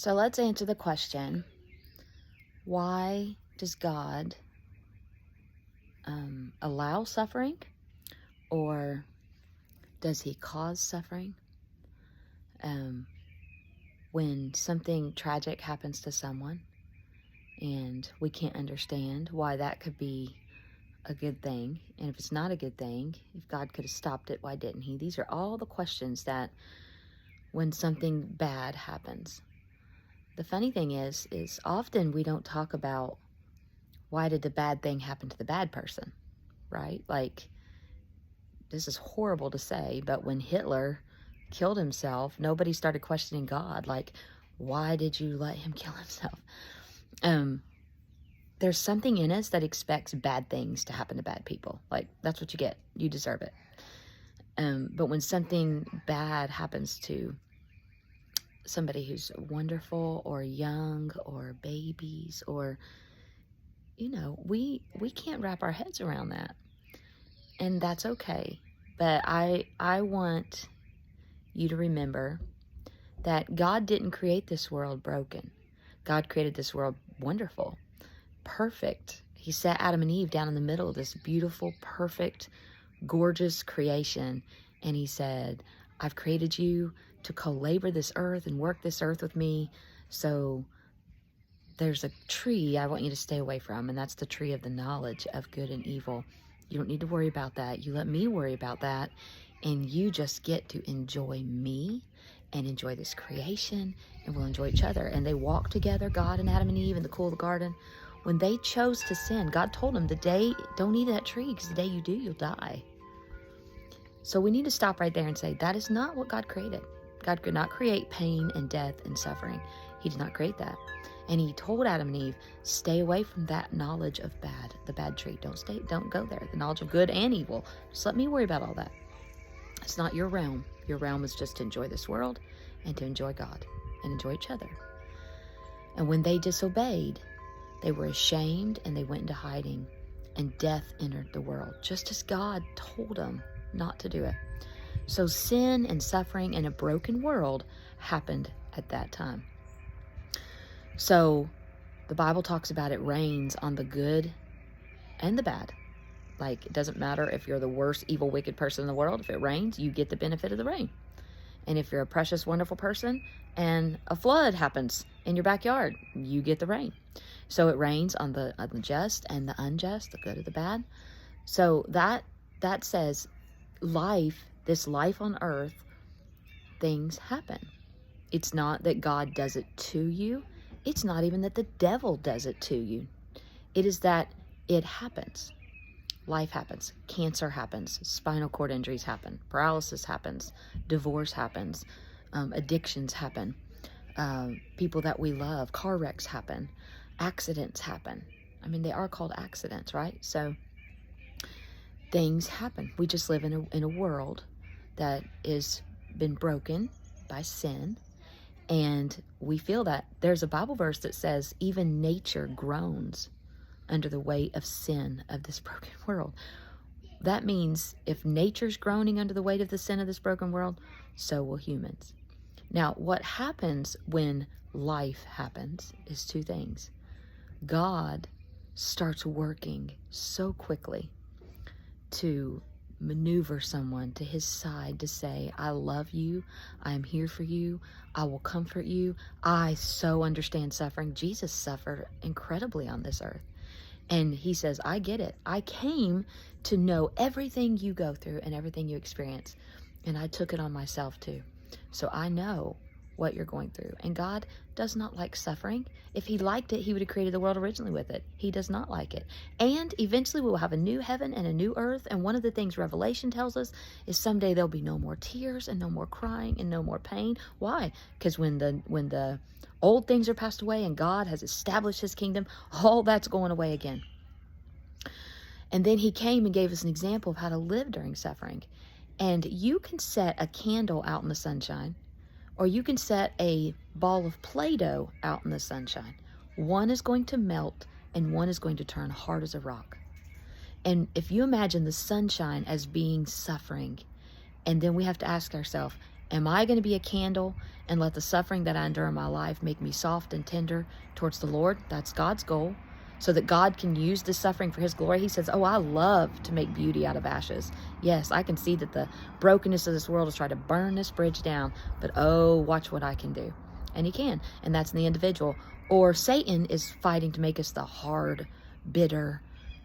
So let's answer the question, why does God allow suffering, or does he cause suffering? When something tragic happens to someone and we can't understand why that could be a good thing, and if it's not a good thing, if God could have stopped it, why didn't he? These are all the questions that when something bad happens. The funny thing is often we don't talk about why did the bad thing happen to the bad person, right? Like, this is horrible to say, but when Hitler killed himself, nobody started questioning God. Like, why did you let him kill himself? There's something in us that expects bad things to happen to bad people. Like, that's what you get. You deserve it. But when something bad happens to somebody who's wonderful or young or babies or, we can't wrap our heads around that. And that's okay. But I want you to remember that God didn't create this world broken. God created this world wonderful, perfect. He set Adam and Eve down in the middle of this beautiful, perfect, gorgeous creation. And he said, I've created you to co-labor this earth and work this earth with me. So there's a tree I want you to stay away from, and that's the tree of the knowledge of good and evil. You don't need to worry about that. You let me worry about that, and you just get to enjoy me and enjoy this creation, and we'll enjoy each other. And they walked together, God and Adam and Eve, in the cool of the garden. When they chose to sin, God told them, don't eat that tree, because the day you do, you'll die. So we need to stop right there and say, that is not what God created. God could not create pain and death and suffering. He did not create that. And he told Adam and Eve, stay away from that knowledge of bad, the bad tree. Don't go there. The knowledge of good and evil. Just let me worry about all that. It's not your realm. Your realm is just to enjoy this world and to enjoy God and enjoy each other. And when they disobeyed, they were ashamed and they went into hiding, and death entered the world, just as God told them not to do it. So sin and suffering in a broken world happened at that time. So the Bible talks about it rains on the good and the bad. Like, it doesn't matter if you're the worst, evil, wicked person in the world. If it rains, you get the benefit of the rain. And if you're a precious, wonderful person and a flood happens in your backyard, you get the rain. So it rains on the just and the unjust, the good and the bad. So that says this life on earth, things happen. It's not that God does it to you. It's not even that the devil does it to you. It is that it happens. Life happens. Cancer happens. Spinal cord injuries happen. Paralysis happens. Divorce happens. Addictions happen. People that we love. Car wrecks happen. Accidents happen. I mean, they are called accidents, right? So things happen. We just live in a world that has been broken by sin. And we feel that. There's a Bible verse that says even nature groans under the weight of sin of this broken world. That means if nature's groaning under the weight of the sin of this broken world, so will humans. Now, what happens when life happens is two things. God starts working so quickly to maneuver someone to his side to say, I love you, I am here for you, I will comfort you, I so understand suffering. Jesus suffered incredibly on this earth. And he says, I get it. I came to know everything you go through and everything you experience. And I took it on myself too. So I know what you're going through. And God does not like suffering. If he liked it, he would have created the world originally with it. He does not like it. And eventually we will have a new heaven and a new earth. And one of the things Revelation tells us is someday there'll be no more tears and no more crying and no more pain. Why? Because when the old things are passed away and God has established his kingdom, all that's going away again. And then he came and gave us an example of how to live during suffering. And you can set a candle out in the sunshine, or you can set a ball of Play-Doh out in the sunshine. One is going to melt and one is going to turn hard as a rock. And if you imagine the sunshine as being suffering, and then we have to ask ourselves, Am I going to be a candle and let the suffering that I endure in my life make me soft and tender towards the Lord? That's God's goal, so that God can use this suffering for his glory. He says, oh, I love to make beauty out of ashes. Yes, I can see that the brokenness of this world is trying to burn this bridge down, but oh, watch what I can do. And he can, and that's in the individual. Or Satan is fighting to make us the hard, bitter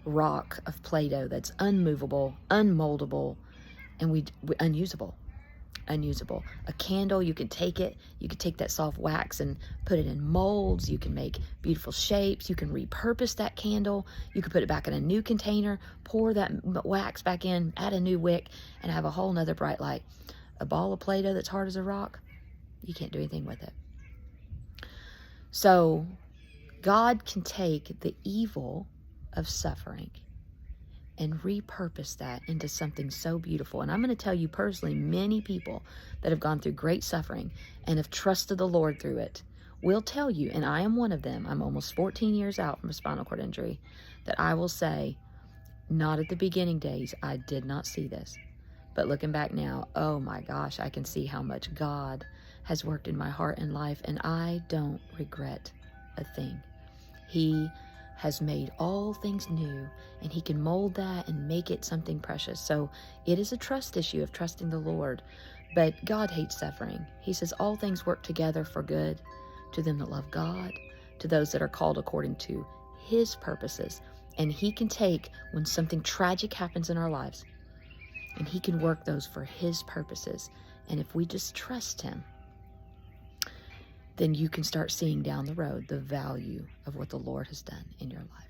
rock of Play-Doh that's unmovable, unmoldable, and unusable. A candle, you can take it, you can take that soft wax and put it in molds, you can make beautiful shapes, you can repurpose that candle, you can put it back in a new container, pour that wax back in, add a new wick, and have a whole nother bright light. A ball of Play-Doh that's hard as a rock, you can't do anything with it. So God can take the evil of suffering and repurpose that into something so beautiful. And I'm going to tell you personally, many people that have gone through great suffering and have trusted the Lord through it will tell you, and I am one of them, I'm almost 14 years out from a spinal cord injury, that I will say, not at the beginning days, I did not see this. But looking back now, oh my gosh, I can see how much God has worked in my heart and life, and I don't regret a thing. He has made all things new, and he can mold that and make it something precious. So it is a trust issue of trusting the Lord. But God hates suffering. He says all things work together for good to them that love God, to those that are called according to his purposes. And he can take when something tragic happens in our lives, and he can work those for his purposes. And if we just trust him, then you can start seeing down the road the value of what the Lord has done in your life.